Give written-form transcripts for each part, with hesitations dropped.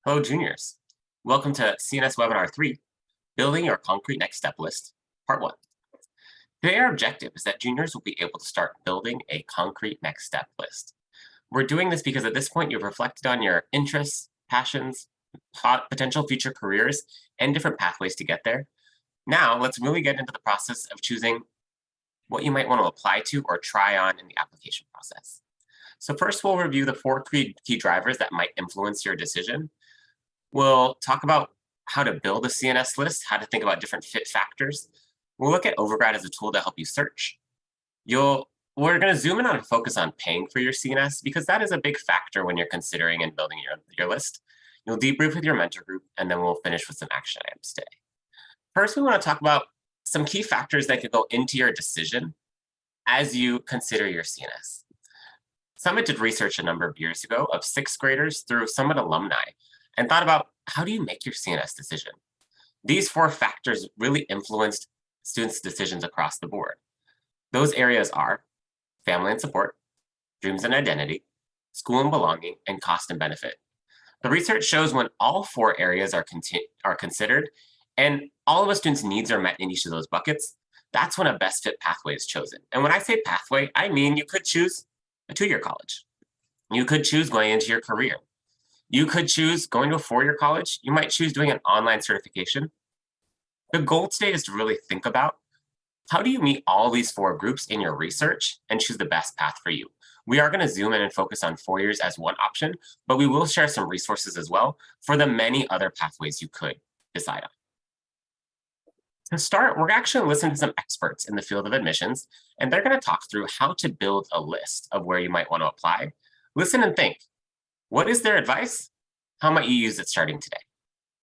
Hello, juniors. Welcome to CNS Webinar 3, Building Your Concrete Next Step List, Part 1. Today, our objective is that juniors will be able to start building a concrete next step list. We're doing this because at this point, you've reflected on your interests, passions, potential future careers, and different pathways to get there. Now, let's really get into the process of choosing what you might want to apply to or try on in the application process. So first, we'll review the 4 key drivers that might influence your decision. We'll talk about how to build a CNS list, how to think about different fit factors. We'll look at Overgrad as a tool to help you search. We're going to zoom in on a focus on paying for your CNS because that is a big factor when you're considering and building your list. You'll debrief with your mentor group, and then we'll finish with some action items today. First, we want to talk about some key factors that could go into your decision as you consider your CNS. Summit did research a number of years ago of 6th graders through Summit alumni and thought about how do you make your CNS decision? These 4 factors really influenced students' decisions across the board. Those areas are family and support, dreams and identity, school and belonging, and cost and benefit. The research shows when all 4 areas are considered and all of a student's needs are met in each of those buckets, that's when a best fit pathway is chosen. And when I say pathway, I mean you could choose a 2-year college. You could choose going into your career. You could choose going to a 4-year college. You might choose doing an online certification. The goal today is to really think about how do you meet all these 4 groups in your research and choose the best path for you. We are going to zoom in and focus on 4 years as one option, but we will share some resources as well for the many other pathways you could decide on. To start, we're actually going to listen to some experts in the field of admissions, and they're going to talk through how to build a list of where you might want to apply. Listen and think. What is their advice? How might you use it starting today?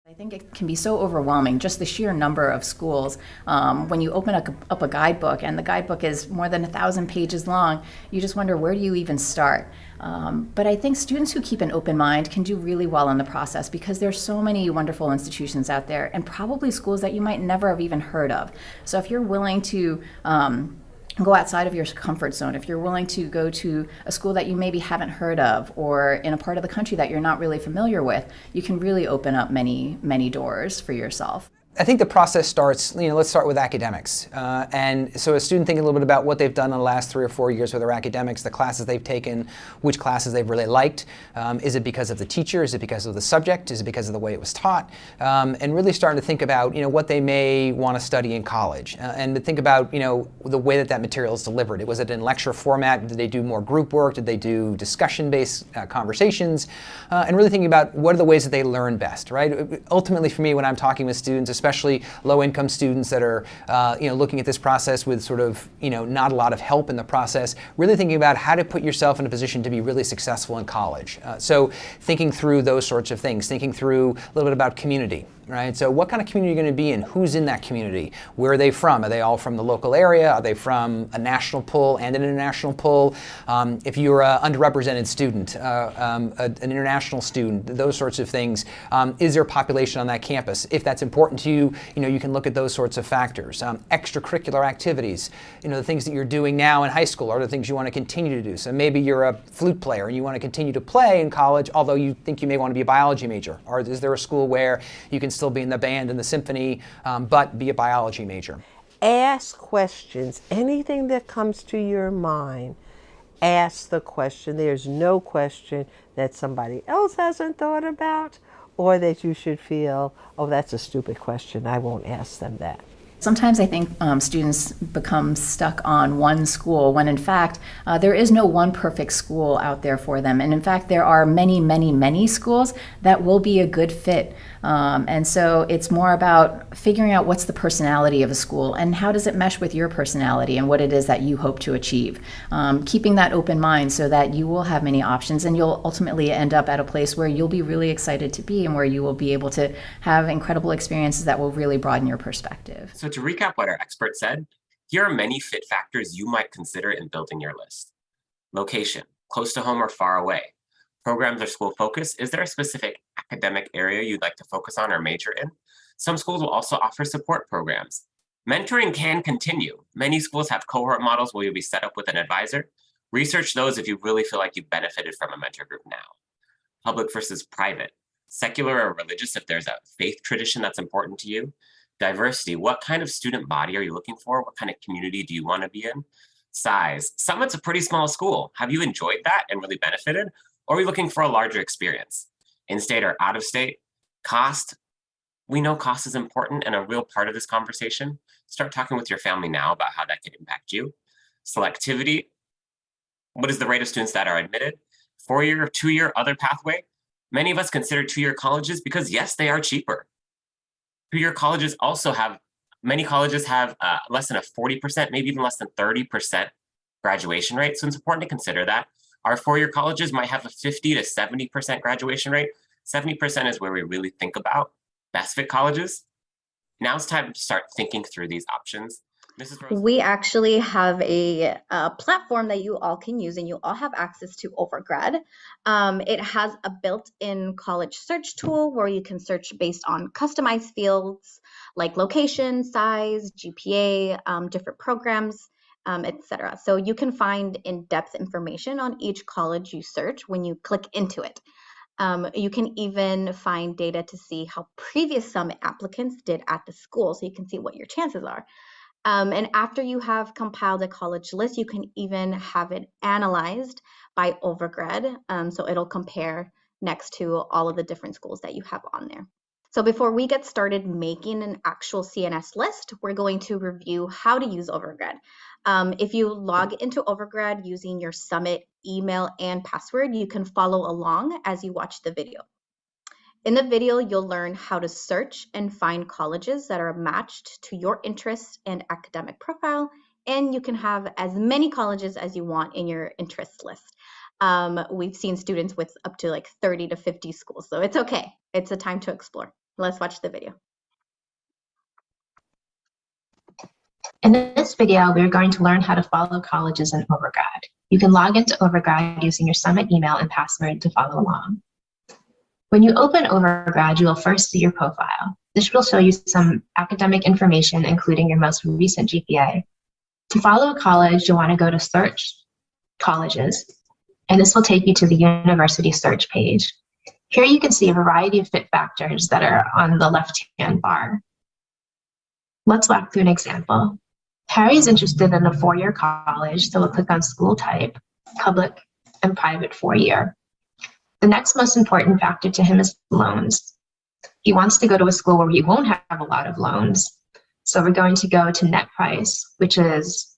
I think it can be so overwhelming, just the sheer number of schools. When you open up a guidebook and the guidebook is more than 1,000 pages long, you just wonder, where do you even start? But I think students who keep an open mind can do really well in the process because there's so many wonderful institutions out there and probably schools that you might never have even heard of. So if you're willing to go outside of your comfort zone, if you're willing to go to a school that you maybe haven't heard of or in a part of the country that you're not really familiar with, you can really open up many doors for yourself. I think the process starts, let's start with academics. And so a student thinking a little bit about what they've done in the last 3 or 4 years with their academics, the classes they've taken, which classes they've really liked. Is it because of the teacher? Is it because of the subject? Is it because of the way it was taught? And really starting to think about, what they may want to study in college. And to think about, the way that material is delivered. Was it in lecture format? Did they do more group work? Did they do discussion-based conversations? And really thinking about what are the ways that they learn best, right? Ultimately for me, when I'm talking with students, especially low-income students that are, looking at this process with sort of, not a lot of help in the process, really thinking about how to put yourself in a position to be really successful in college. So thinking through those sorts of things, thinking through a little bit about community. Right? So what kind of community are you going to be in? Who's in that community? Where are they from? Are they all from the local area? Are they from a national pool and an international pool? If you're an underrepresented student, an international student, those sorts of things, is there a population on that campus? If that's important to you, you can look at those sorts of factors. Extracurricular activities, the things that you're doing now in high school are the things you want to continue to do. So maybe you're a flute player and you want to continue to play in college, although you think you may want to be a biology major. Or is there a school where you can still be in the band and the symphony, but be a biology major? Ask questions. Anything that comes to your mind, ask the question. There's no question that somebody else hasn't thought about or that you should feel, oh, that's a stupid question, I won't ask them that. Sometimes I think students become stuck on one school when in fact there is no one perfect school out there for them. And in fact there are many schools that will be a good fit. And so it's more about figuring out what's the personality of a school and how does it mesh with your personality and what it is that you hope to achieve. Keeping that open mind so that you will have many options and you'll ultimately end up at a place where you'll be really excited to be and where you will be able to have incredible experiences that will really broaden your perspective. So to recap what our expert said, here are many fit factors you might consider in building your list. Location, close to home or far away. Programs or school focus, is there a specific academic area you'd like to focus on or major in? Some schools will also offer support programs. Mentoring can continue. Many schools have cohort models where you'll be set up with an advisor. Research those if you really feel like you've benefited from a mentor group now. Public versus private. Secular or religious, if there's a faith tradition that's important to you. Diversity, what kind of student body are you looking for? What kind of community do you want to be in? Size, Summit's a pretty small school. Have you enjoyed that and really benefited? Or are you looking for a larger experience? In-state or out-of-state? Cost, we know cost is important and a real part of this conversation. Start talking with your family now about how that could impact you. Selectivity, what is the rate of students that are admitted? 4-year or 2-year other pathway? Many of us consider 2-year colleges because yes, they are cheaper. 2-year colleges also have, many colleges have less than a 40%, maybe even less than 30% graduation rate. So it's important to consider that. Our 4-year colleges might have a 50 to 70% graduation rate. 70% is where we really think about best fit colleges. Now it's time to start thinking through these options. Mrs. Rose. We actually have a platform that you all can use, and you all have access to Overgrad. It has a built-in college search tool where you can search based on customized fields like location, size, GPA, different programs, etc. So you can find in-depth information on each college you search when you click into it. You can even find data to see how previous Summit applicants did at the school, so you can see what your chances are. And after you have compiled a college list, you can even have it analyzed by Overgrad. So it'll compare next to all of the different schools that you have on there. So before we get started making an actual CNS list, we're going to review how to use Overgrad. If you log into Overgrad using your Summit email and password, you can follow along as you watch the video. In the video, you'll learn how to search and find colleges that are matched to your interests and academic profile, and you can have as many colleges as you want in your interest list. We've seen students with up to like 30 to 50 schools, so it's okay. It's a time to explore. Let's watch the video. In this video, we're going to learn how to follow colleges in Overgrad. You can log into Overgrad using your Summit email and password to follow along. When you open Overgrad, you will first see your profile. This will show you some academic information, including your most recent GPA. To follow a college, you'll want to go to Search Colleges, and this will take you to the University Search page. Here you can see a variety of fit factors that are on the left-hand bar. Let's walk through an example. Harry's interested in a 4-year college, so we'll click on School Type, Public, and Private 4-year. The next most important factor to him is loans. He wants to go to a school where he won't have a lot of loans. So we're going to go to net price, which is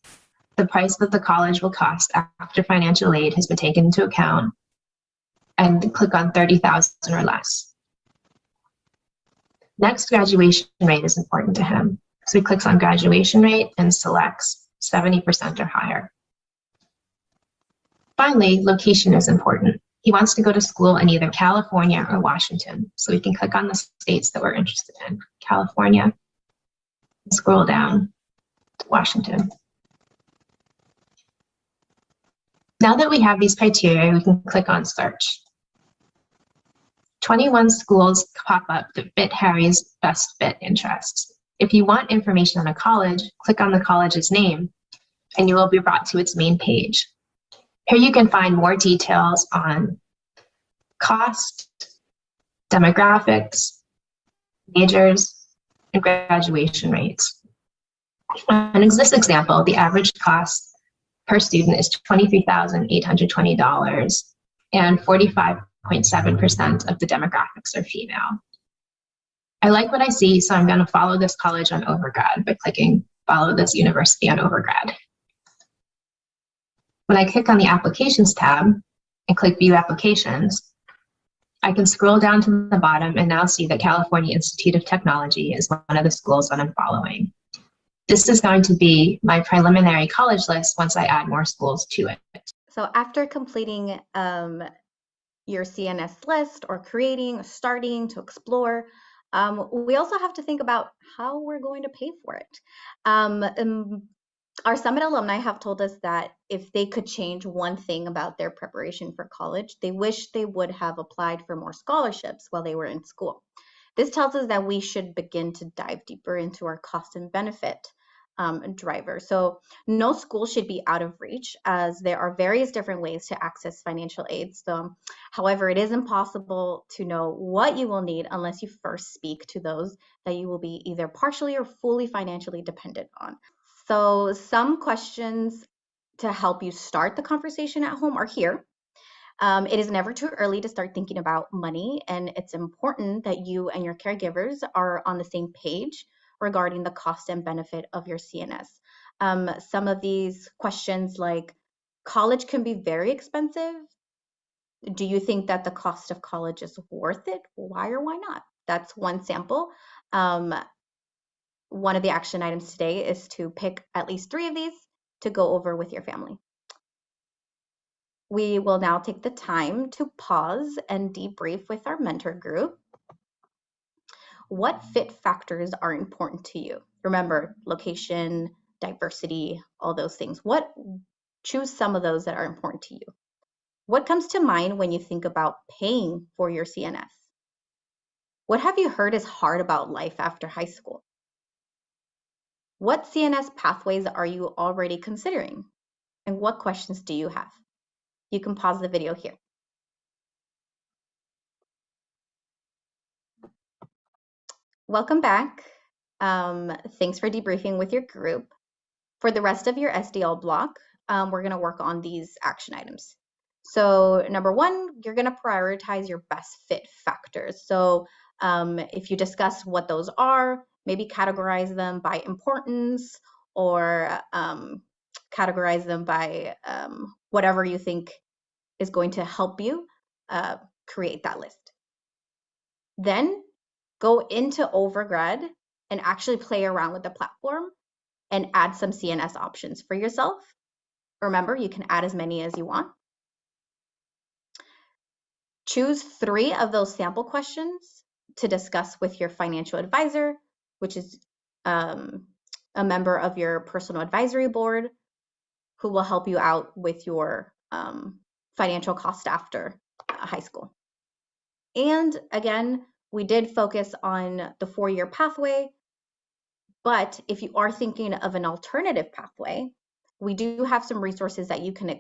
the price that the college will cost after financial aid has been taken into account, and click on 30,000 or less. Next, graduation rate is important to him. So he clicks on graduation rate and selects 70% or higher. Finally, location is important. He wants to go to school in either California or Washington. So we can click on the states that we're interested in. California, and scroll down to Washington. Now that we have these criteria, we can click on search. 21 schools pop up that fit Harry's best fit interests. If you want information on a college, click on the college's name and you will be brought to its main page. Here you can find more details on cost, demographics, majors, and graduation rates. And in this example, the average cost per student is $23,820, and 45.7% of the demographics are female. I like what I see, so I'm going to follow this college on Overgrad by clicking Follow this university on Overgrad. When I click on the Applications tab and click View Applications, I can scroll down to the bottom and now see that California Institute of Technology is one of the schools that I'm following. This is going to be my preliminary college list once I add more schools to it. So after completing your CNS list or creating or starting to explore, we also have to think about how we're going to pay for it. Our Summit alumni have told us that if they could change one thing about their preparation for college, they wish they would have applied for more scholarships while they were in school. This tells us that we should begin to dive deeper into our cost and benefit driver. So no school should be out of reach, as there are various different ways to access financial aid. So, however, it is impossible to know what you will need unless you first speak to those that you will be either partially or fully financially dependent on. So some questions to help you start the conversation at home are here. It is never too early to start thinking about money, and it's important that you and your caregivers are on the same page regarding the cost and benefit of your CNS. Some of these questions, like college can be very expensive. Do you think that the cost of college is worth it? Why or why not? That's one sample. One of the action items today is to pick at least 3 of these to go over with your family. We will now take the time to pause and debrief with our mentor group. What fit factors are important to you? Remember, location, diversity, all those things. Choose some of those that are important to you. What comes to mind when you think about paying for your CNS? What have you heard is hard about life after high school? What CNS pathways are you already considering? And what questions do you have? You can pause the video here. Welcome back. Thanks for debriefing with your group. For the rest of your SDL block, we're going to work on these action items. So number 1, you're going to prioritize your best fit factors. So if you discuss what those are, maybe categorize them by importance, or categorize them by whatever you think is going to help you create that list. Then go into Overgrad and actually play around with the platform and add some CNS options for yourself. Remember, you can add as many as you want. Choose 3 of those sample questions to discuss with your financial advisor, which is a member of your personal advisory board, who will help you out with your financial cost after high school. And again, we did focus on the 4-year pathway, but if you are thinking of an alternative pathway, we do have some resources that you can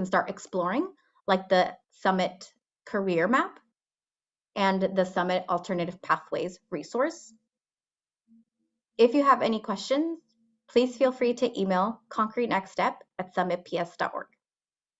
start exploring, like the Summit Career Map and the Summit Alternative Pathways resource. If you have any questions, please feel free to email concretenextstep@summitps.org.